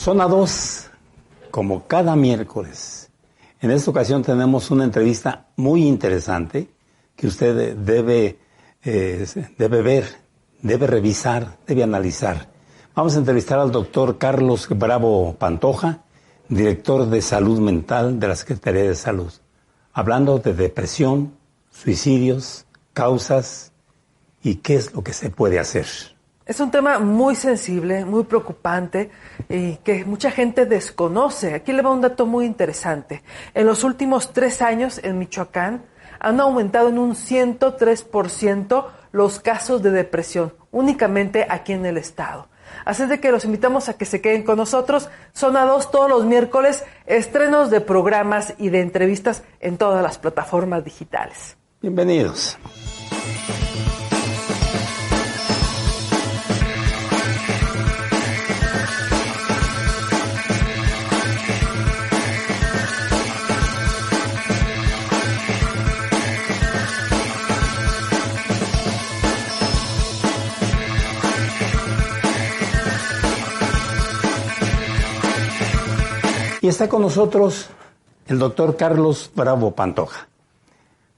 Zona 2, como cada miércoles. En esta ocasión tenemos una entrevista muy interesante que usted debe ver, debe revisar, debe analizar. Vamos a entrevistar al doctor Carlos Bravo Pantoja, director de Salud Mental de la Secretaría de Salud, hablando de depresión, suicidios, causas y qué es lo que se puede hacer. Es un tema muy sensible, muy preocupante y que mucha gente desconoce. Aquí le va un dato muy interesante. En los últimos 3 años en Michoacán han aumentado en un 103% los casos de depresión, únicamente aquí en el estado. Así es de que los invitamos a que se queden con nosotros. Zona 2 todos los miércoles, estrenos de programas y de entrevistas en todas las plataformas digitales. Bienvenidos. Y está con nosotros el doctor Carlos Bravo Pantoja.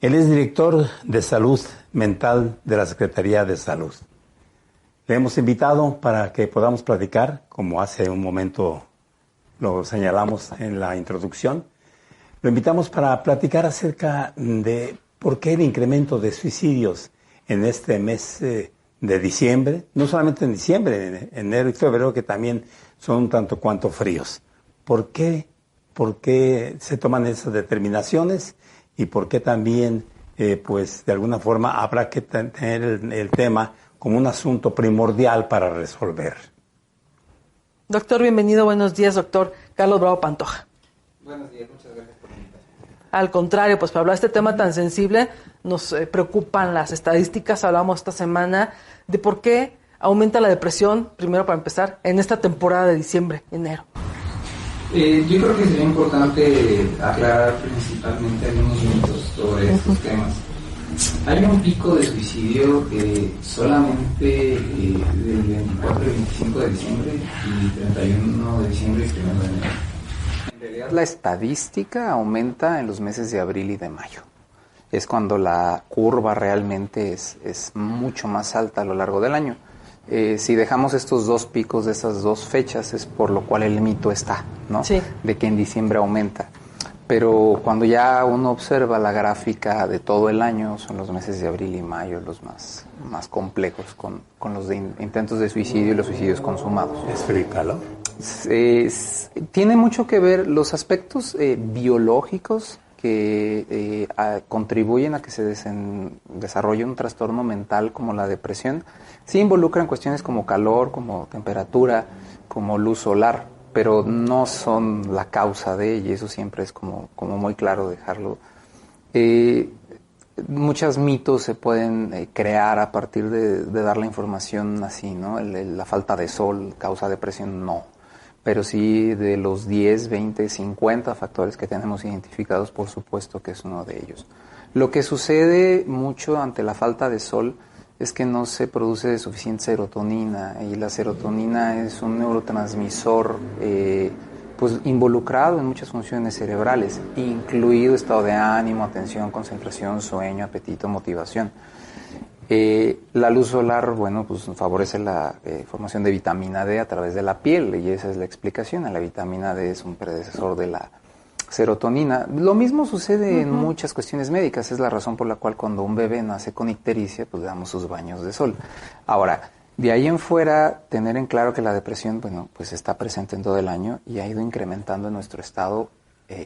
Él es director de Salud Mental de la Secretaría de Salud. Le hemos invitado para que podamos platicar, como hace un momento lo señalamos en la introducción. Lo invitamos para platicar acerca de por qué el incremento de suicidios en este mes de diciembre, no solamente en diciembre, en enero y febrero, que también son un tanto cuanto fríos. ¿Por qué se toman esas determinaciones y por qué también, pues de alguna forma habrá que tener el tema como un asunto primordial para resolver? Doctor, bienvenido. Buenos días, doctor Carlos Bravo Pantoja. Buenos días, muchas gracias por la invitación. Al contrario, pues para hablar de este tema tan sensible, nos preocupan las estadísticas. Hablamos esta semana de por qué aumenta la depresión, primero para empezar, en esta temporada de diciembre, enero. Yo creo que sería importante aclarar principalmente algunos mitos sobre estos temas. Hay un pico de suicidio solamente del 24 y 25 de diciembre y 31 de diciembre y 1 de enero. En realidad la estadística aumenta en los meses de abril y de mayo. Es cuando la curva realmente es mucho más alta a lo largo del año. Si dejamos estos 2 picos de esas 2 fechas es por lo cual el mito está, ¿no? Sí. De que en diciembre aumenta. Pero cuando ya uno observa la gráfica de todo el año, son los meses de abril y mayo los más complejos con los de intentos de suicidio y los suicidios consumados. Explícalo. Tiene mucho que ver los aspectos biológicos que contribuyen a que se desarrolle un trastorno mental como la depresión. Sí involucran cuestiones como calor, como temperatura, como luz solar, pero no son la causa de ella, y eso siempre es como muy claro dejarlo. Muchos mitos se pueden crear a partir de dar la información así, ¿no? La falta de sol causa depresión, no. Pero sí, de los 10, 20, 50 factores que tenemos identificados, por supuesto que es uno de ellos. Lo que sucede mucho ante la falta de sol es que no se produce suficiente serotonina, y la serotonina es un neurotransmisor pues involucrado en muchas funciones cerebrales, incluido estado de ánimo, atención, concentración, sueño, apetito, motivación. La luz solar, bueno, pues favorece la formación de vitamina D a través de la piel, y esa es la explicación. La vitamina D es un predecesor de la serotonina. Lo mismo sucede en muchas cuestiones médicas. Es la razón por la cual cuando un bebé nace con ictericia, pues le damos sus baños de sol. Ahora, de ahí en fuera, tener en claro que la depresión, bueno, pues está presente en todo el año y ha ido incrementando en nuestro estado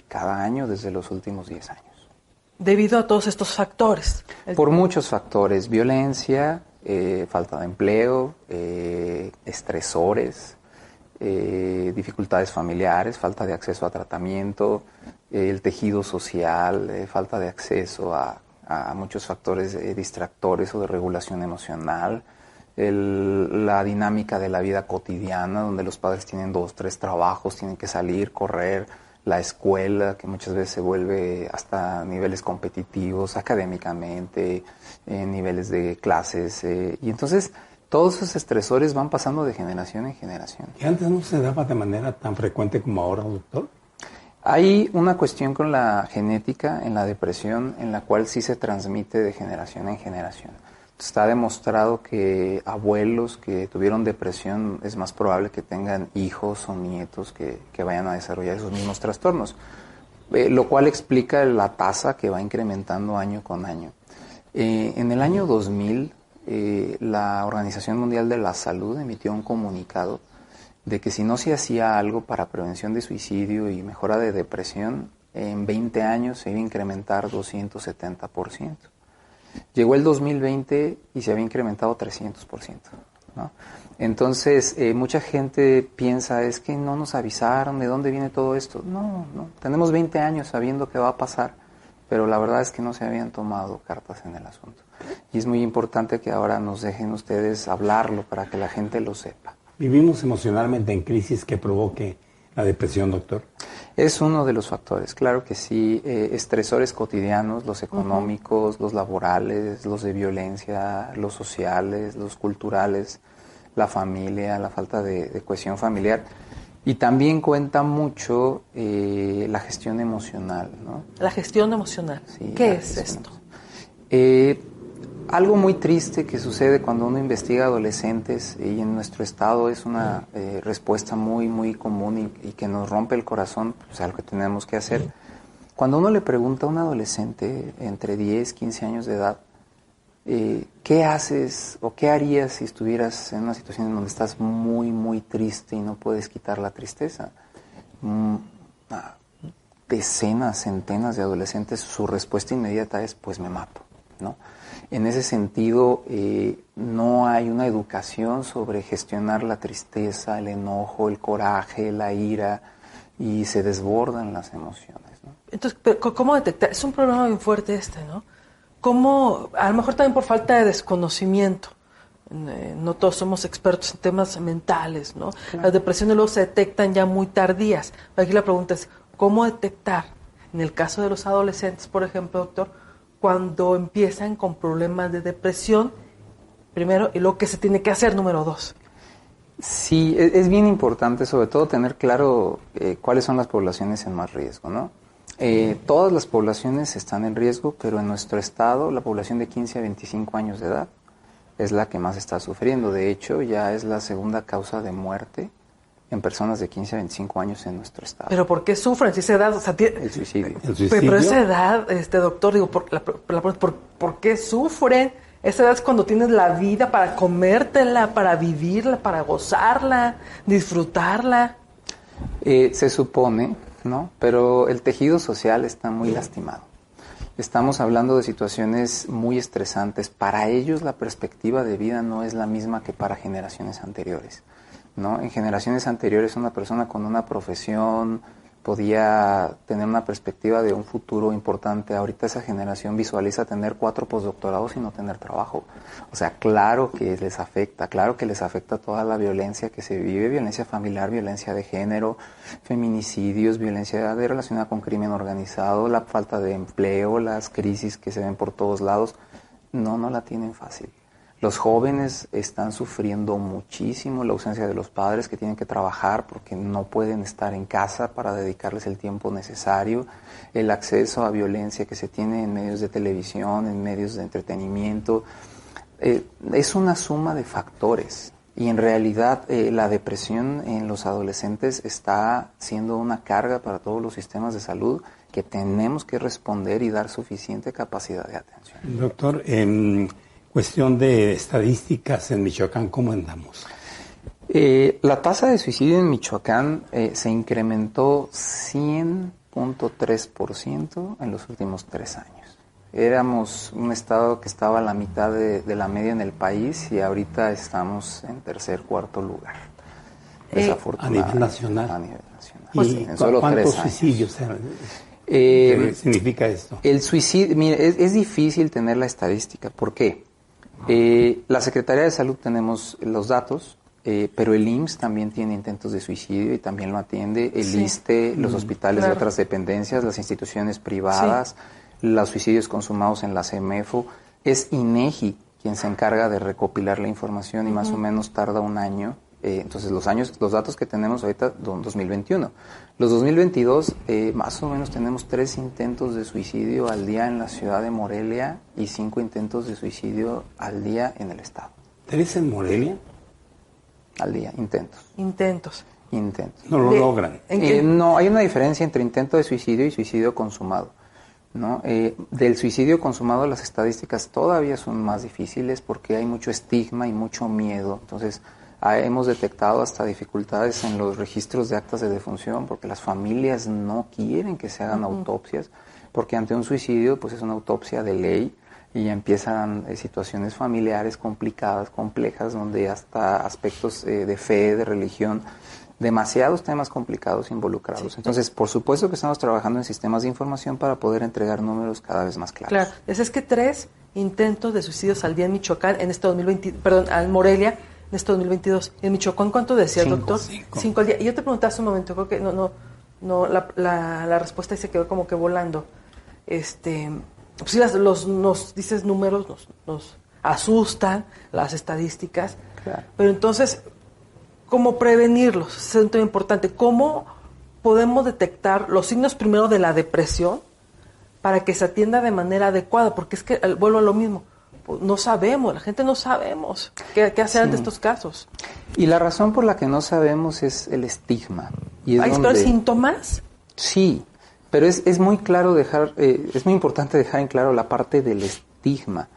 cada año desde los últimos 10 años. Debido a todos estos factores. Por muchos factores: violencia, falta de empleo, estresores, dificultades familiares, falta de acceso a tratamiento, el tejido social, falta de acceso a muchos factores distractores o de regulación emocional, la dinámica de la vida cotidiana, donde los padres tienen 2, 3 trabajos, tienen que salir, correr, la escuela, que muchas veces se vuelve hasta niveles competitivos académicamente, niveles de clases, y entonces Todos esos estresores van pasando de generación en generación. ¿Y antes no se daba de manera tan frecuente como ahora, doctor? Hay una cuestión con la genética en la depresión en la cual sí se transmite de generación en generación. Está demostrado que abuelos que tuvieron depresión es más probable que tengan hijos o nietos que vayan a desarrollar esos mismos trastornos, lo cual explica la tasa que va incrementando año con año. En el año 2000, la Organización Mundial de la Salud emitió un comunicado de que si no se hacía algo para prevención de suicidio y mejora de depresión, en 20 años se iba a incrementar 270%. Llegó el 2020 y se había incrementado 300%, ¿no? Entonces, mucha gente piensa, es que no nos avisaron, ¿de dónde viene todo esto? No, tenemos 20 años sabiendo que va a pasar, pero la verdad es que no se habían tomado cartas en el asunto. Y es muy importante que ahora nos dejen ustedes hablarlo para que la gente lo sepa. ¿Vivimos emocionalmente en crisis que provoque la depresión, doctor? Es uno de los factores, claro que sí. Estresores cotidianos, los económicos, los laborales, los de violencia, los sociales, los culturales, la familia, la falta de cohesión familiar. Y también cuenta mucho la gestión emocional, ¿no? La gestión emocional. Sí, ¿Qué es esto? Algo muy triste que sucede cuando uno investiga adolescentes y en nuestro estado es una respuesta muy, muy común y que nos rompe el corazón, pues algo que tenemos que hacer. Cuando uno le pregunta a un adolescente entre 10, 15 años de edad, ¿qué haces o qué harías si estuvieras en una situación en donde estás muy, muy triste y no puedes quitar la tristeza? Decenas, centenas de adolescentes, su respuesta inmediata es, pues me mato, ¿no? En ese sentido, no hay una educación sobre gestionar la tristeza, el enojo, el coraje, la ira, y se desbordan las emociones, ¿no? Entonces, ¿cómo detectar? Es un problema bien fuerte este, ¿no? ¿Cómo? A lo mejor también por falta de desconocimiento. No todos somos expertos en temas mentales, ¿no? Claro. Las depresiones luego se detectan ya muy tardías. Aquí la pregunta es, ¿cómo detectar? En el caso de los adolescentes, por ejemplo, doctor, cuando empiezan con problemas de depresión, primero, y lo que se tiene que hacer, número 2. Sí, es bien importante, sobre todo, tener claro cuáles son las poblaciones en más riesgo, ¿no? Todas las poblaciones están en riesgo, pero en nuestro estado, la población de 15 a 25 años de edad es la que más está sufriendo. De hecho, ya es la segunda causa de muerte en personas de 15 a 25 años en nuestro estado. ¿Pero por qué sufren? Si esa edad, o sea, el suicidio. Pero esa edad, doctor, digo, ¿por qué sufren? Esa edad es cuando tienes la vida para comértela, para vivirla, para gozarla, disfrutarla. Se supone, ¿no? Pero el tejido social está muy lastimado. Estamos hablando de situaciones muy estresantes. Para ellos la perspectiva de vida no es la misma que para generaciones anteriores, ¿no? En generaciones anteriores una persona con una profesión podía tener una perspectiva de un futuro importante. Ahorita esa generación visualiza tener 4 postdoctorados y no tener trabajo. O sea, claro que les afecta toda la violencia que se vive, violencia familiar, violencia de género, feminicidios, violencia relacionada con crimen organizado, la falta de empleo, las crisis que se ven por todos lados. No la tienen fácil. Los jóvenes están sufriendo muchísimo la ausencia de los padres que tienen que trabajar porque no pueden estar en casa para dedicarles el tiempo necesario, el acceso a violencia que se tiene en medios de televisión, en medios de entretenimiento. Es una suma de factores y en realidad la depresión en los adolescentes está siendo una carga para todos los sistemas de salud que tenemos que responder y dar suficiente capacidad de atención. Doctor, cuestión de estadísticas en Michoacán, ¿cómo andamos? La tasa de suicidio en Michoacán se incrementó 100.3% en los últimos 3 años. Éramos un estado que estaba a la mitad de la media en el país y ahorita estamos en tercer, cuarto lugar. Desafortunadamente. A nivel nacional. A nivel nacional. ¿Y en solo ¿cuántos suicidios ¿qué significa esto? El suicidio, mire, es difícil tener la estadística. ¿Por qué? La Secretaría de Salud tenemos los datos, pero el IMSS también tiene intentos de suicidio y también lo atiende, el ISSSTE, los hospitales de otras dependencias, las instituciones privadas, los suicidios consumados en la CEMEFO, es INEGI quien se encarga de recopilar la información y más o menos tarda un año. Entonces los datos que tenemos ahorita son 2021. Los 2022 más o menos tenemos 3 intentos de suicidio al día en la ciudad de Morelia y 5 intentos de suicidio al día en el estado. ¿3 en Morelia? Al día, intentos. Intentos. No lo logran. No, hay una diferencia entre intento de suicidio y suicidio consumado, ¿no? Del suicidio consumado las estadísticas todavía son más difíciles porque hay mucho estigma y mucho miedo. Entonces hemos detectado hasta dificultades en los registros de actas de defunción porque las familias no quieren que se hagan autopsias, porque ante un suicidio pues es una autopsia de ley y ya empiezan situaciones familiares complicadas, complejas, donde hasta aspectos de fe, de religión, demasiados temas complicados involucrados. Sí. Entonces, por supuesto que estamos trabajando en sistemas de información para poder entregar números cada vez más claros. Claro, es que 3 intentos de suicidios al día en Michoacán en este 2020, en Morelia en este 2022. En Michoacán, ¿cuánto decía el doctor? 5 al día. Y yo te pregunté hace un momento, creo que la respuesta se quedó como que volando. Pues sí, nos dices números, nos asustan las estadísticas, claro. Pero entonces, ¿cómo prevenirlos? Es un tema importante. ¿Cómo podemos detectar los signos primero de la depresión para que se atienda de manera adecuada? Porque es que vuelvo a lo mismo. No sabemos, la gente no sabemos qué hacer ante estos casos. Y la razón por la que no sabemos es el estigma. Y ¿Hay síntomas? Sí, pero es muy claro es muy importante dejar en claro la parte del estigma,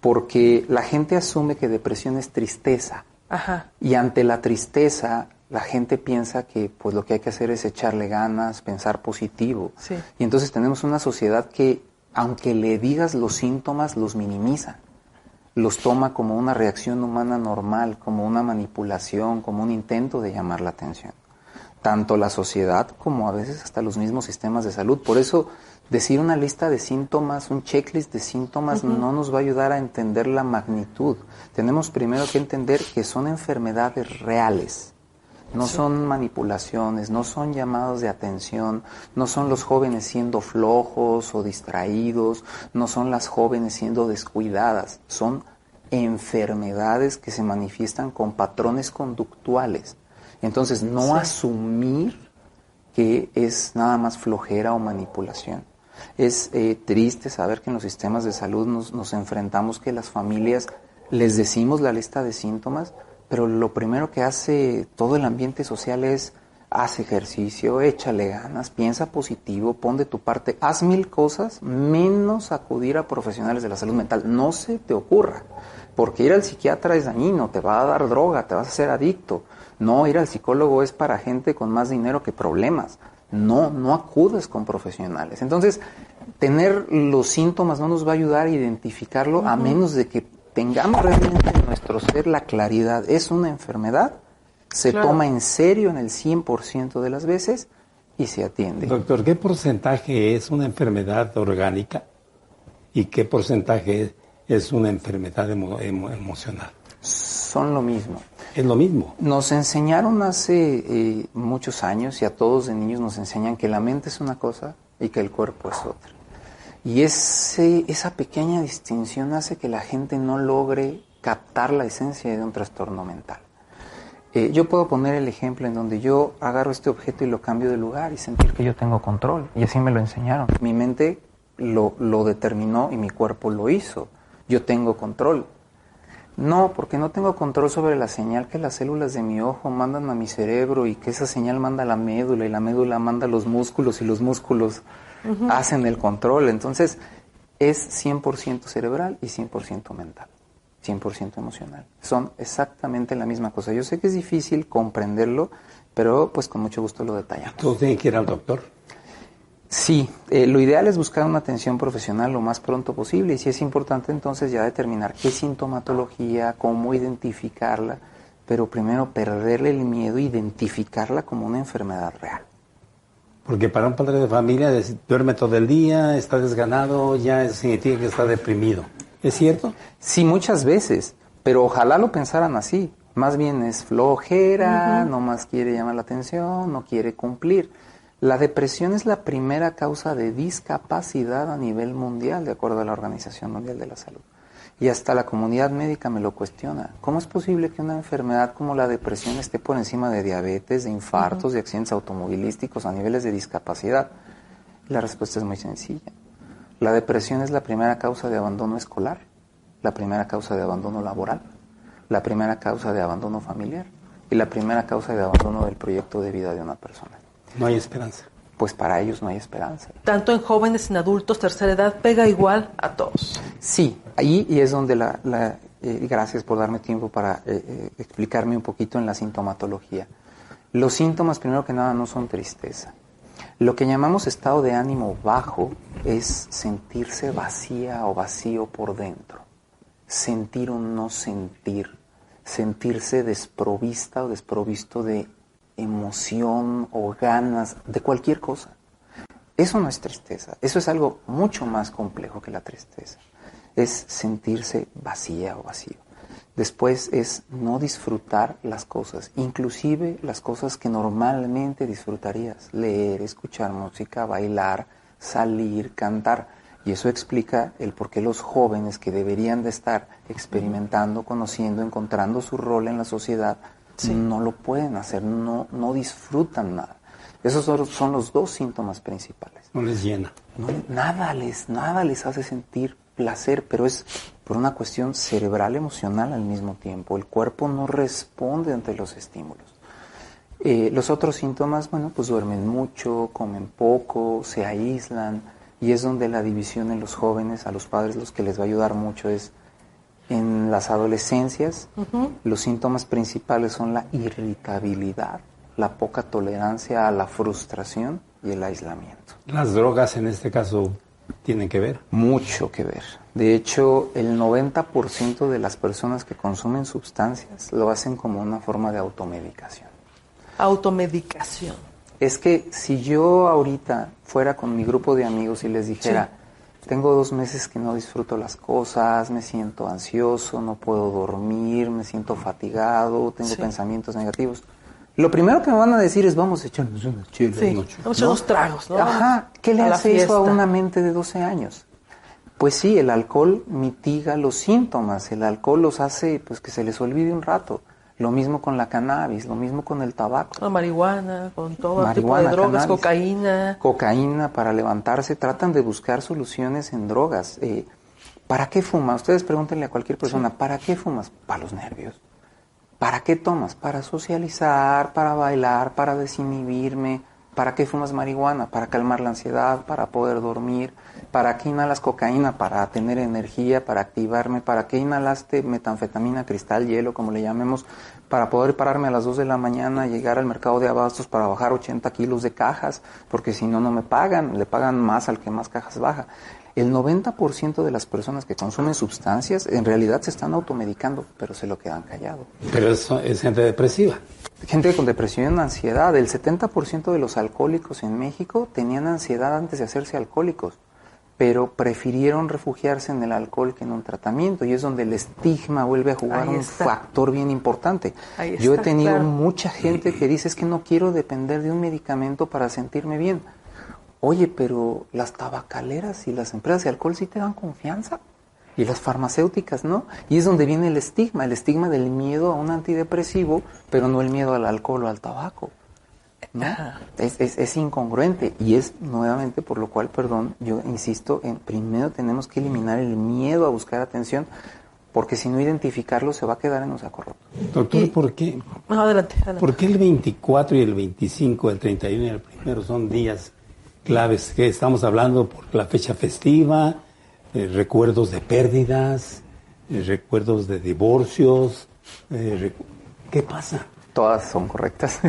porque la gente asume que depresión es tristeza. Ajá. Y ante la tristeza, la gente piensa que pues lo que hay que hacer es echarle ganas, pensar positivo. Sí. Y entonces tenemos una sociedad que, aunque le digas los síntomas, los minimiza. Los toma como una reacción humana normal, como una manipulación, como un intento de llamar la atención. Tanto la sociedad como a veces hasta los mismos sistemas de salud. Por eso decir una lista de síntomas, un checklist de síntomas no nos va a ayudar a entender la magnitud. Tenemos primero que entender que son enfermedades reales. No son manipulaciones, no son llamados de atención, no son los jóvenes siendo flojos o distraídos, no son las jóvenes siendo descuidadas, son enfermedades que se manifiestan con patrones conductuales. Entonces, no asumir que es nada más flojera o manipulación. Es triste saber que en los sistemas de salud nos enfrentamos que las familias les decimos la lista de síntomas, pero lo primero que hace todo el ambiente social es haz ejercicio, échale ganas, piensa positivo, pon de tu parte, haz 1000 cosas menos acudir a profesionales de la salud mental. No se te ocurra, porque ir al psiquiatra es dañino, te va a dar droga, te vas a hacer adicto. No, ir al psicólogo es para gente con más dinero que problemas. No acudes con profesionales. Entonces, tener los síntomas no nos va a ayudar a identificarlo a menos de que tengamos realmente en nuestro ser la claridad. Es una enfermedad, se toma en serio en el 100% de las veces y se atiende. Doctor, ¿qué porcentaje es una enfermedad orgánica y qué porcentaje es una enfermedad emocional? Son lo mismo. Es lo mismo. Nos enseñaron hace muchos años, y a todos de niños nos enseñan que la mente es una cosa y que el cuerpo es otra. Y esa pequeña distinción hace que la gente no logre captar la esencia de un trastorno mental. Yo puedo poner el ejemplo en donde yo agarro este objeto y lo cambio de lugar y sentir que yo tengo control. Y así me lo enseñaron. Mi mente lo determinó y mi cuerpo lo hizo. Yo tengo control. No, porque no tengo control sobre la señal que las células de mi ojo mandan a mi cerebro y que esa señal manda a la médula y la médula manda a los músculos y los músculos hacen el control. Entonces, es 100% cerebral y 100% mental, 100% emocional. Son exactamente la misma cosa. Yo sé que es difícil comprenderlo, pero pues con mucho gusto lo detallamos. ¿Tú tienes que ir al doctor? Sí, lo ideal es buscar una atención profesional lo más pronto posible y sí es importante entonces ya determinar qué sintomatología, cómo identificarla, pero primero perderle el miedo e identificarla como una enfermedad real. Porque para un padre de familia duerme todo el día, está desganado, ya significa que está deprimido. ¿Es cierto? Sí, muchas veces, pero ojalá lo pensaran así. Más bien es flojera, no más quiere llamar la atención, no quiere cumplir. La depresión es la primera causa de discapacidad a nivel mundial, de acuerdo a la Organización Mundial de la Salud. Y hasta la comunidad médica me lo cuestiona. ¿Cómo es posible que una enfermedad como la depresión esté por encima de diabetes, de infartos, de accidentes automovilísticos, a niveles de discapacidad? La respuesta es muy sencilla. La depresión es la primera causa de abandono escolar, la primera causa de abandono laboral, la primera causa de abandono familiar y la primera causa de abandono del proyecto de vida de una persona. No hay esperanza. Pues para ellos no hay esperanza. Tanto en jóvenes, en adultos, tercera edad, pega igual a todos. Sí, ahí y es donde gracias por darme tiempo para explicarme un poquito en la sintomatología. Los síntomas, primero que nada, no son tristeza. Lo que llamamos estado de ánimo bajo es sentirse vacía o vacío por dentro. Sentir o no sentir. Sentirse desprovista o desprovisto de emoción o ganas de cualquier cosa. Eso no es tristeza, eso es algo mucho más complejo que la tristeza. Es sentirse vacía o vacío. Después es no disfrutar las cosas, inclusive las cosas que normalmente disfrutarías. Leer, escuchar música, bailar, salir, cantar. Y eso explica el por qué los jóvenes que deberían de estar experimentando, conociendo, encontrando su rol en la sociedad, no lo pueden hacer, no disfrutan nada. Esos son los dos síntomas principales. No les llena. Nada les hace sentir placer, pero es por una cuestión cerebral, emocional al mismo tiempo. El cuerpo no responde ante los estímulos. Los otros síntomas, pues duermen mucho, comen poco, se aíslan, y es donde la división en los jóvenes, a los padres, los que les va a ayudar mucho es en las adolescencias. Los síntomas principales son la irritabilidad, la poca tolerancia a la frustración y el aislamiento. ¿Las drogas en este caso tienen que ver? Mucho que ver. De hecho, el 90% de las personas que consumen sustancias lo hacen como una forma de automedicación. Automedicación. Es que si yo ahorita fuera con mi grupo de amigos y les dijera, tengo 2 meses que no disfruto las cosas, me siento ansioso, no puedo dormir, me siento fatigado, tengo pensamientos negativos, lo primero que me van a decir es, vamos a echarnos unas chelas. Vamos a echar unos tragos, ¿no? Ajá, ¿qué le hace fiesta. eso a una mente de 12 años? Pues sí, el alcohol mitiga los síntomas, el alcohol los hace que se les olvide un rato. Lo mismo con la cannabis, lo mismo con el tabaco. La marihuana, con todo tipo de drogas, cannabis, cocaína. Cocaína para levantarse, tratan de buscar soluciones en drogas. ¿Para qué fumas? Ustedes pregúntenle a cualquier persona, ¿para qué fumas? Para los nervios. ¿Para qué tomas? Para socializar, para bailar, para desinhibirme. ¿Para qué fumas marihuana? Para calmar la ansiedad, para poder dormir. ¿Para qué inhalas cocaína? Para tener energía, para activarme. ¿Para qué inhalaste metanfetamina, cristal, hielo, como le llamemos? Para poder pararme a las 2 de la mañana, llegar al mercado de abastos para bajar 80 kilos de cajas, porque si no, no me pagan, le pagan más al que más cajas baja. El 90% de las personas que consumen sustancias en realidad se están automedicando, pero se lo quedan callado. Pero eso es gente depresiva. Gente con depresión, ansiedad. El 70% de los alcohólicos en México tenían ansiedad antes de hacerse alcohólicos, pero prefirieron refugiarse en el alcohol que en un tratamiento, y es donde el estigma vuelve a jugar un factor bien importante. Yo he tenido mucha gente que dice, es que no quiero depender de un medicamento para sentirme bien. Oye, pero las tabacaleras y las empresas de alcohol sí te dan confianza, y las farmacéuticas no, y es donde viene el estigma del miedo a un antidepresivo, pero no el miedo al alcohol o al tabaco, ¿no? Es incongruente, y es nuevamente por lo cual, yo insisto en primero tenemos que eliminar el miedo a buscar atención, porque si no identificarlo se va a quedar en un saco roto. Doctor, ¿por qué? No, adelante. ¿Por qué el 24 y el 25, el 31 y el 1 son días claves? Que estamos hablando por la fecha festiva, recuerdos de pérdidas, recuerdos de divorcios. ¿Qué pasa? Todas son correctas.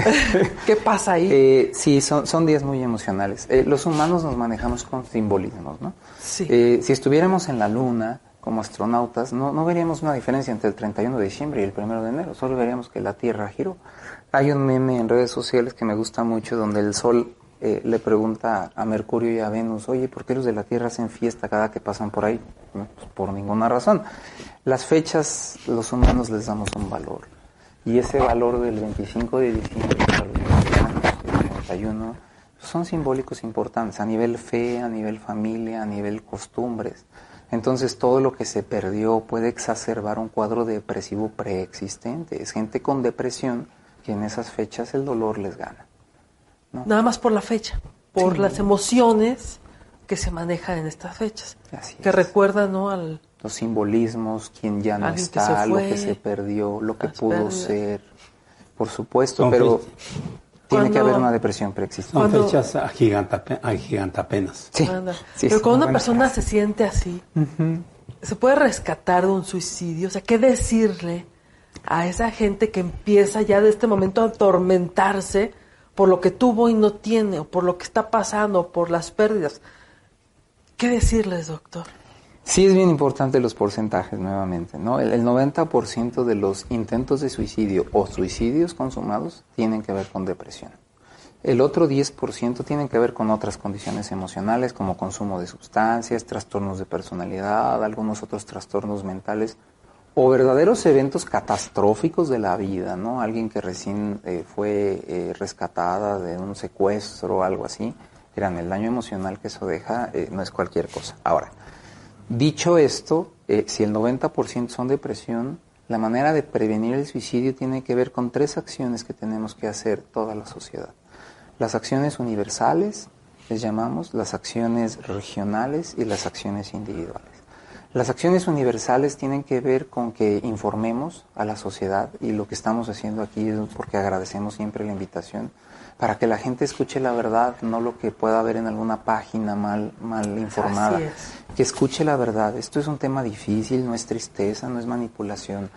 ¿Qué pasa ahí? Sí, son días muy emocionales. Los humanos nos manejamos con simbolismos, ¿no? Sí. Si estuviéramos en la luna como astronautas, no veríamos una diferencia entre el 31 de diciembre y el 1 de enero. Solo veríamos que la Tierra giró. Hay un meme en redes sociales que me gusta mucho donde el Sol le pregunta a Mercurio y a Venus, oye, ¿por qué los de la Tierra hacen fiesta cada que pasan por ahí? No, pues por ninguna razón. Las fechas, los humanos les damos un valor. Y ese valor del 25 de diciembre para los mexicanos, el 31, son simbólicos importantes a nivel fe, a nivel familia, a nivel costumbres. Entonces todo lo que se perdió puede exacerbar un cuadro depresivo preexistente. Es gente con depresión que en esas fechas el dolor les gana, ¿no? Nada más por la fecha, por las emociones que se manejan en estas fechas. Así que es. recuerdan, ¿no? Los simbolismos, quién ya no Alguien que está, se lo fue, que se perdió, lo que las pudo pérdidas. ser, por supuesto, Son pero tiene que Cuando- haber una depresión preexistente. Son Cuando- fechas agigantapenas. Sí, Anda. sí, Pero es cuando una buena persona frase. se siente así, ¿se puede rescatar de un suicidio? O sea, ¿qué decirle a esa gente que empieza ya de este momento a atormentarse por lo que tuvo y no tiene, o por lo que está pasando, o por las pérdidas? ¿Qué decirles, doctor? Sí, es bien importante los porcentajes nuevamente, ¿no? El 90% de los intentos de suicidio o suicidios consumados tienen que ver con depresión. El otro 10% tienen que ver con otras condiciones emocionales como consumo de sustancias, trastornos de personalidad, algunos otros trastornos mentales o verdaderos eventos catastróficos de la vida, ¿no? Alguien que recién fue rescatada de un secuestro o algo así. Verán, el daño emocional que eso deja no es cualquier cosa. Ahora, dicho esto, si el 90% son depresión, la manera de prevenir el suicidio tiene que ver con 3 acciones que tenemos que hacer toda la sociedad. Las acciones universales, les llamamos, las acciones regionales y las acciones individuales. Las acciones universales tienen que ver con que informemos a la sociedad, y lo que estamos haciendo aquí es porque agradecemos siempre la invitación, para que la gente escuche la verdad, no lo que pueda haber en alguna página mal informada. Así es. Que escuche la verdad. Esto es un tema difícil, no es tristeza, no es manipulación.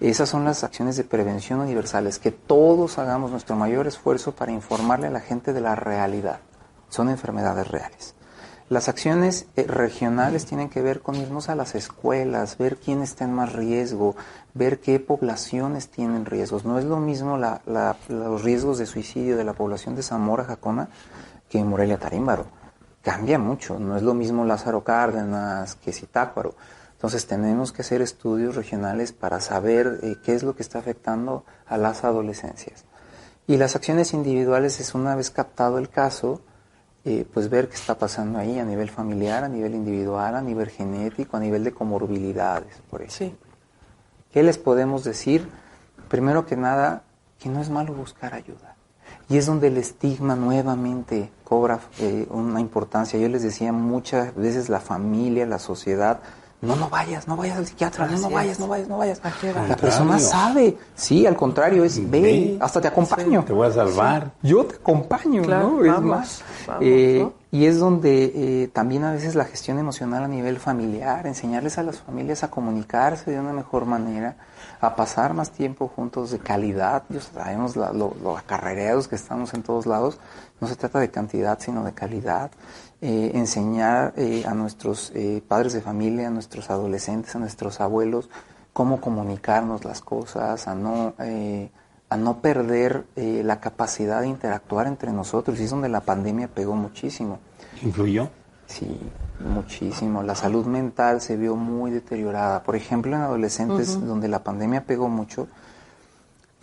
Esas son las acciones de prevención universales, que todos hagamos nuestro mayor esfuerzo para informarle a la gente de la realidad. Son enfermedades reales. Las acciones regionales tienen que ver con irnos a las escuelas, ver quién está en más riesgo, ver qué poblaciones tienen riesgos. No es lo mismo los riesgos de suicidio de la población de Zamora, Jacona, que en Morelia, Tarímbaro. Cambia mucho, no es lo mismo Lázaro Cárdenas que Zitácuaro. Entonces tenemos que hacer estudios regionales para saber qué es lo que está afectando a las adolescencias. Y las acciones individuales es, una vez captado el caso, pues ver qué está pasando ahí a nivel familiar, a nivel individual, a nivel genético, a nivel de comorbilidades, por ejemplo. Sí. ¿Qué les podemos decir? Primero que nada, que no es malo buscar ayuda. Y es donde el estigma nuevamente cobra una importancia. Yo les decía muchas veces, la familia, la sociedad, no vayas al psiquiatra, no vayas. ¿A qué va? La persona sabe, sí, al contrario, es ve, hasta te acompaño. Te voy a salvar. Yo te acompaño, Claro, ¿no? Es más. vamos, ¿no? Y es donde también a veces la gestión emocional a nivel familiar, enseñarles a las familias a comunicarse de una mejor manera, a pasar más tiempo juntos de calidad. Ya sabemos lo acarreados que estamos en todos lados. No se trata de cantidad, sino de calidad. Enseñar a nuestros padres de familia, a nuestros adolescentes, a nuestros abuelos, cómo comunicarnos las cosas, a no perder la capacidad de interactuar entre nosotros. Y es donde la pandemia pegó muchísimo. ¿Influyó? Sí, muchísimo. La salud mental se vio muy deteriorada. Por ejemplo, en adolescentes, donde la pandemia pegó mucho,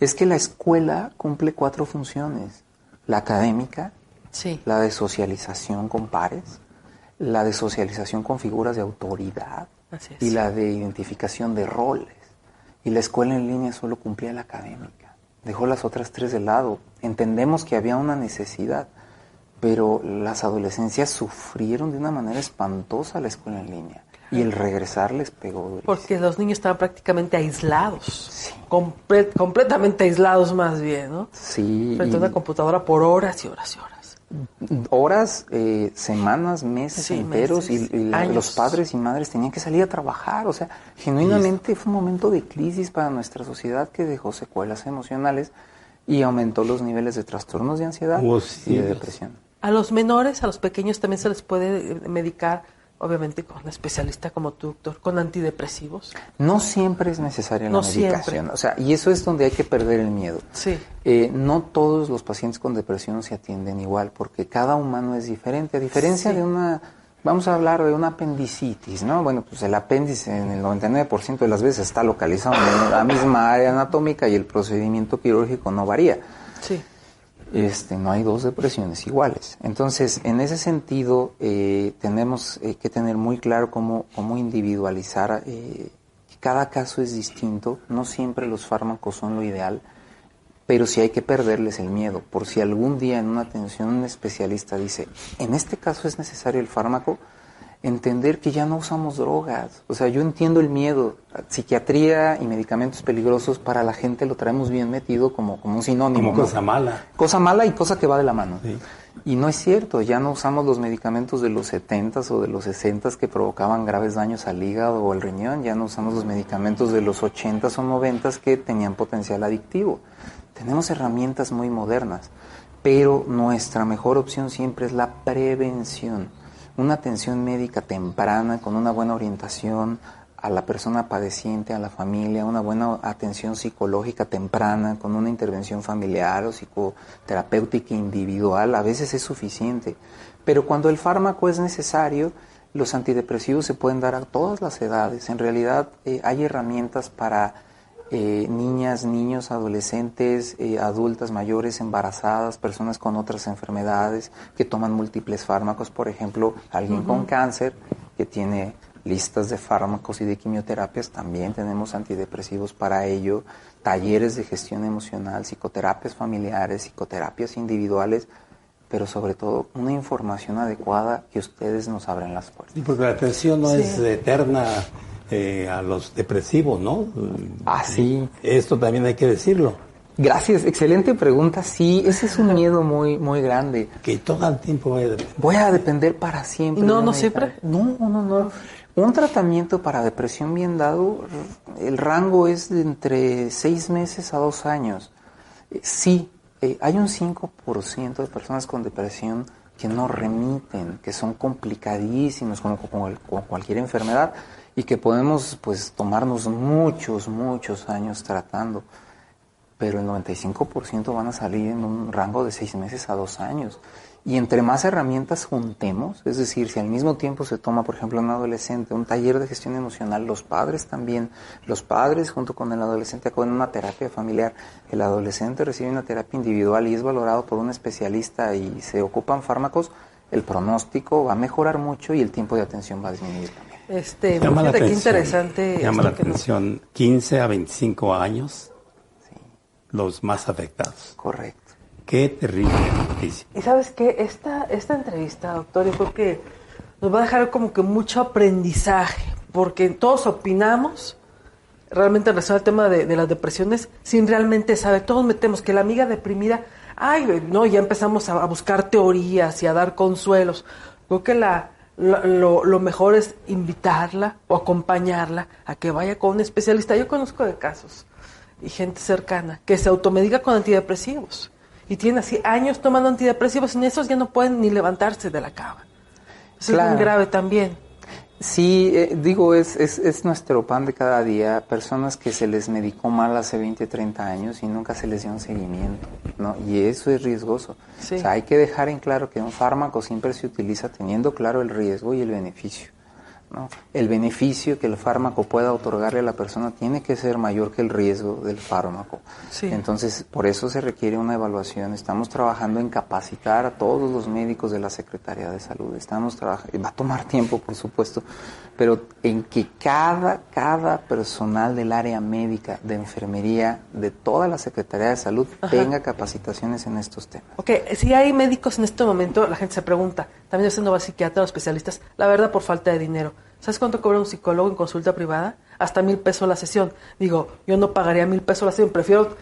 es que la escuela cumple 4 funciones. La académica, Sí. la de socialización con pares, la de socialización con figuras de autoridad Así es. y la de identificación de roles. Y la escuela en línea solo cumplía la académica. Dejó las otras 3 de lado. Entendemos que había una necesidad, pero las adolescencias sufrieron de una manera espantosa la escuela en línea. Y el regresar les pegó durísimo. Porque los niños estaban prácticamente aislados. Sí. Completamente aislados más bien, ¿no? Sí, Frente a una computadora por horas y horas y horas. horas, semanas, meses Sí, enteros, meses, y años. los padres y madres tenían que salir a trabajar. O sea, genuinamente fue un momento de crisis para nuestra sociedad que dejó secuelas emocionales y aumentó los niveles de trastornos de ansiedad y de depresión. A los menores, a los pequeños también se les puede medicar, obviamente con un especialista como tú, doctor, con antidepresivos. No siempre es necesaria la No medicación. siempre. O sea, y eso es donde hay que perder el miedo. Sí. No todos los pacientes con depresión se atienden igual, porque cada humano es diferente. A diferencia Sí. de vamos a hablar de una apendicitis, ¿no? Bueno, pues el apéndice en el 99% de las veces está localizado en la misma área anatómica y el procedimiento quirúrgico no varía. Sí. no hay dos depresiones iguales. Entonces, en ese sentido, tenemos que tener muy claro cómo individualizar. Cada caso es distinto, no siempre los fármacos son lo ideal, pero sí hay que perderles el miedo. Por si algún día en una atención un especialista dice, en este caso es necesario el fármaco, entender que ya no usamos drogas. O sea, yo entiendo el miedo. Psiquiatría y medicamentos peligrosos para la gente lo traemos bien metido como un sinónimo. Como cosa mala. Cosa mala y cosa que va de la mano. Sí. Y no es cierto, ya no usamos los medicamentos de los 70s o de los 60s que provocaban graves daños al hígado o al riñón, ya no usamos los medicamentos de los 80s o 90s que tenían potencial adictivo. Tenemos herramientas muy modernas, pero nuestra mejor opción siempre es la prevención. Una atención médica temprana, con una buena orientación a la persona padeciente, a la familia, una buena atención psicológica temprana, con una intervención familiar o psicoterapéutica individual, a veces es suficiente. Pero cuando el fármaco es necesario, los antidepresivos se pueden dar a todas las edades. En realidad hay herramientas para niñas, niños, adolescentes, adultas mayores, embarazadas, personas con otras enfermedades que toman múltiples fármacos. Por ejemplo, alguien con cáncer que tiene listas de fármacos y de quimioterapias, también tenemos antidepresivos para ello, talleres de gestión emocional, psicoterapias familiares, psicoterapias individuales, pero sobre todo una información adecuada que ustedes nos abren las puertas. Sí, porque la atención no es eterna a los depresivos, ¿no? Sí. Esto también hay que decirlo. Gracias, excelente pregunta. Sí, ese es un miedo muy, muy grande. Que todo el tiempo vaya a depender. Voy a depender para siempre. No siempre. No. Un tratamiento para depresión bien dado, el rango es de entre 6 meses a 2 años. Sí, hay un 5% de personas con depresión que no remiten, que son complicadísimos, como cualquier enfermedad, y que podemos pues tomarnos muchos años tratando. Pero el 95% van a salir en un rango de 6 meses a 2 años. Y entre más herramientas juntemos, es decir, si al mismo tiempo se toma, por ejemplo, un adolescente, un taller de gestión emocional, los padres junto con el adolescente acuden a una terapia familiar, el adolescente recibe una terapia individual y es valorado por un especialista y se ocupan fármacos, el pronóstico va a mejorar mucho y el tiempo de atención va a disminuir también. Llama la atención, qué interesante. Llama la atención, 15 a 25 años, Sí. Los más afectados. Correcto. Qué terrible noticia. Y sabes qué, esta entrevista, doctor, yo creo que nos va a dejar como que mucho aprendizaje, porque todos opinamos realmente en relación al tema de las depresiones sin realmente saber. Todos metemos que la amiga deprimida, ya empezamos a buscar teorías y a dar consuelos. Creo que lo mejor es invitarla o acompañarla a que vaya con un especialista. Yo conozco de casos y gente cercana que se automedica con antidepresivos. Y tienen así años tomando antidepresivos y esos ya no pueden ni levantarse de la cama. Eso es muy grave también. Sí, es nuestro pan de cada día. Personas que se les medicó mal hace 20, 30 años y nunca se les dio un seguimiento, ¿no? Y eso es riesgoso. Sí. O sea, hay que dejar en claro que un fármaco siempre se utiliza teniendo claro el riesgo y el beneficio, ¿no? El beneficio que el fármaco pueda otorgarle a la persona tiene que ser mayor que el riesgo del fármaco. Sí. Entonces, por eso se requiere una evaluación. Estamos trabajando en capacitar a todos los médicos de la Secretaría de Salud. Estamos trabajando, va a tomar tiempo, por supuesto, pero en que cada personal del área médica, de enfermería, de toda la Secretaría de Salud, tenga capacitaciones en estos temas. Ok, si hay médicos en este momento, la gente se pregunta, también usted no va a psiquiatra o especialistas, la verdad por falta de dinero. ¿Sabes cuánto cobra un psicólogo en consulta privada? Hasta $1,000 la sesión. Digo, yo no pagaría $1,000 la sesión, prefiero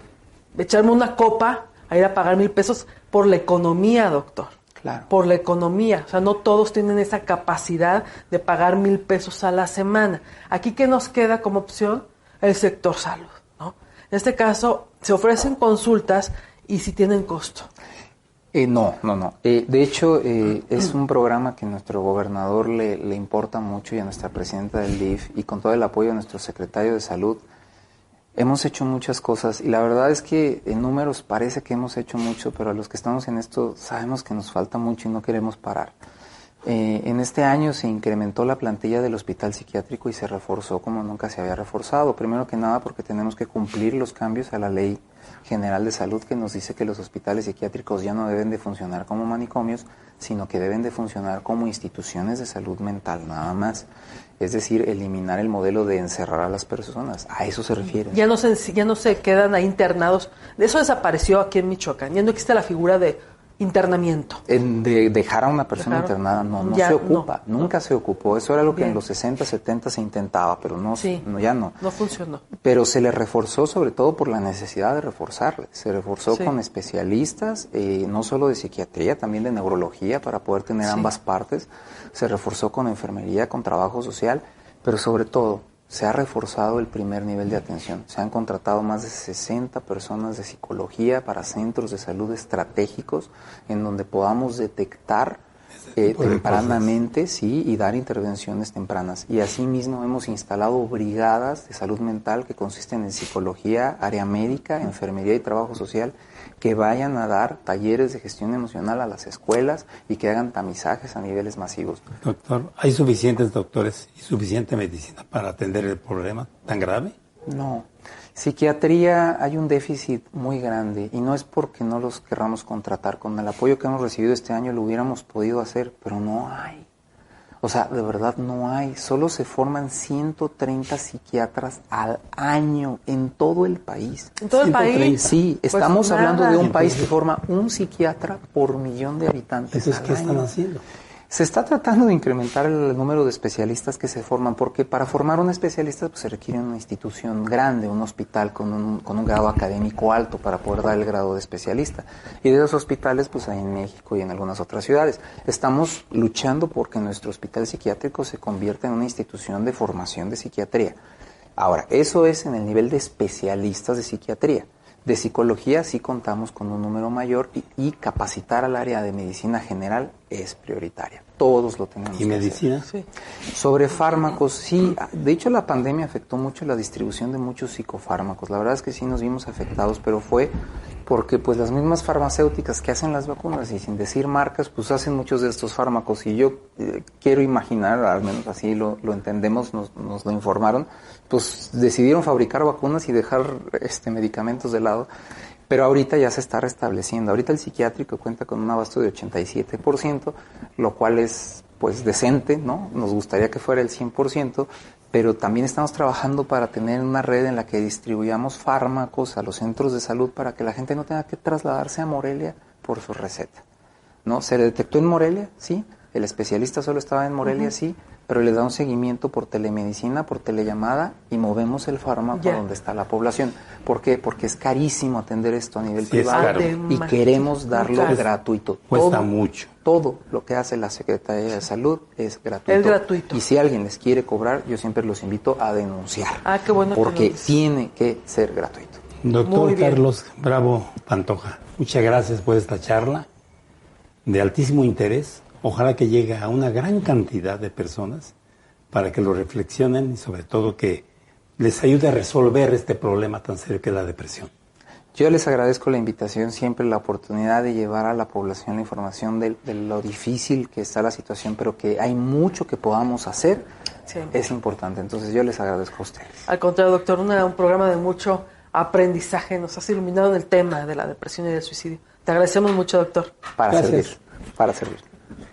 echarme una copa a ir a pagar $1,000 por la economía, doctor. Claro. Por la economía. O sea, no todos tienen esa capacidad de pagar $1,000 a la semana. Aquí, ¿qué nos queda como opción? El sector salud, ¿no? En este caso, se ofrecen consultas y si tienen costo. No. De hecho, es un programa que a nuestro gobernador le importa mucho y a nuestra presidenta del DIF y con todo el apoyo de nuestro secretario de Salud. Hemos hecho muchas cosas y la verdad es que en números parece que hemos hecho mucho, pero a los que estamos en esto sabemos que nos falta mucho y no queremos parar. En este año se incrementó la plantilla del hospital psiquiátrico y se reforzó como nunca se había reforzado. Primero que nada porque tenemos que cumplir los cambios a la Ley General de Salud, que nos dice que los hospitales psiquiátricos ya no deben de funcionar como manicomios, sino que deben de funcionar como instituciones de salud mental, nada más. Es decir, eliminar el modelo de encerrar a las personas. A eso se refiere. Ya no se quedan ahí internados. Eso desapareció aquí en Michoacán. Ya no existe la figura de internamiento. De dejar a una persona internada no se ocupa, nunca se ocupó. Eso era lo que en los 60, 70 se intentaba, pero ya no. No funcionó. Pero se le reforzó sobre todo por la necesidad de reforzarle. Se reforzó con especialistas, no solo de psiquiatría, también de neurología para poder tener ambas partes. Se reforzó con enfermería, con trabajo social, pero sobre todo se ha reforzado el primer nivel de atención. Se han contratado más de 60 personas de psicología para centros de salud estratégicos en donde podamos detectar tempranamente, y dar intervenciones tempranas. Y asimismo hemos instalado brigadas de salud mental que consisten en psicología, área médica, enfermería y trabajo social, que vayan a dar talleres de gestión emocional a las escuelas y que hagan tamizajes a niveles masivos. Doctor, ¿hay suficientes doctores y suficiente medicina para atender el problema tan grave? No. Psiquiatría hay un déficit muy grande y no es porque no los querramos contratar. Con el apoyo que hemos recibido este año lo hubiéramos podido hacer, pero no hay. O sea, de verdad no hay. Solo se forman 130 psiquiatras al año en todo el país. ¿En todo el país? Sí, estamos hablando de un país que forma un psiquiatra por millón de habitantes. Entonces, ¿qué están haciendo? Se está tratando de incrementar el número de especialistas que se forman, porque para formar un especialista pues, se requiere una institución grande, un hospital con un grado académico alto para poder dar el grado de especialista. Y de esos hospitales pues hay en México y en algunas otras ciudades. Estamos luchando porque nuestro hospital psiquiátrico se convierta en una institución de formación de psiquiatría. Ahora, eso es en el nivel de especialistas de psiquiatría. De psicología sí contamos con un número mayor y capacitar al área de medicina general es prioritaria. Todos lo tenemos. ¿Y medicina? Sí. Sobre fármacos, sí. De hecho, la pandemia afectó mucho la distribución de muchos psicofármacos. La verdad es que sí nos vimos afectados, pero fue porque pues las mismas farmacéuticas que hacen las vacunas y sin decir marcas, pues hacen muchos de estos fármacos. Y yo quiero imaginar, al menos así lo entendemos, nos lo informaron, pues decidieron fabricar vacunas y dejar medicamentos de lado. Pero ahorita ya se está restableciendo. Ahorita el psiquiátrico cuenta con un abasto de 87%, lo cual es pues decente, ¿no? Nos gustaría que fuera el 100%, pero también estamos trabajando para tener una red en la que distribuyamos fármacos a los centros de salud para que la gente no tenga que trasladarse a Morelia por su receta, ¿no? Se le detectó en Morelia, sí, el especialista solo estaba en Morelia, sí, pero le da un seguimiento por telemedicina, por telellamada y movemos el fármaco a donde está la población. ¿Por qué? Porque es carísimo atender esto a nivel privado y queremos darlo gratuito. Cuesta mucho. Todo lo que hace la Secretaría de Salud es gratuito. Es gratuito. Y si alguien les quiere cobrar, yo siempre los invito a denunciar. Qué bueno. Porque tiene que ser gratuito. Doctor Carlos Bravo Pantoja, muchas gracias por esta charla de altísimo interés. Ojalá que llegue a una gran cantidad de personas para que lo reflexionen y sobre todo que les ayude a resolver este problema tan serio que es la depresión. Yo les agradezco la invitación, siempre la oportunidad de llevar a la población la información de lo difícil que está la situación, pero que hay mucho que podamos hacer, es importante. Entonces yo les agradezco a ustedes. Al contrario, doctor, un programa de mucho aprendizaje, nos has iluminado en el tema de la depresión y del suicidio. Te agradecemos mucho, doctor. Para servir.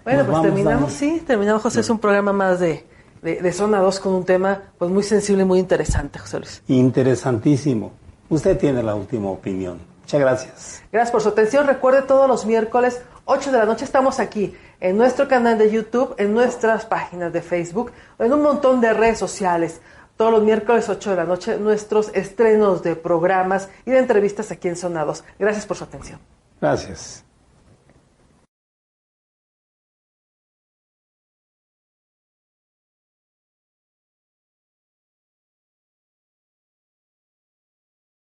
Bueno, pues terminamos, José, es un programa más de Zona 2 con un tema pues muy sensible y muy interesante, José Luis. Interesantísimo. Usted tiene la última opinión. Muchas gracias. Gracias por su atención. Recuerde, todos los miércoles, 8 de la noche, estamos aquí en nuestro canal de YouTube, en nuestras páginas de Facebook, en un montón de redes sociales. Todos los miércoles, 8 de la noche, nuestros estrenos de programas y de entrevistas aquí en Zona 2. Gracias por su atención. Gracias.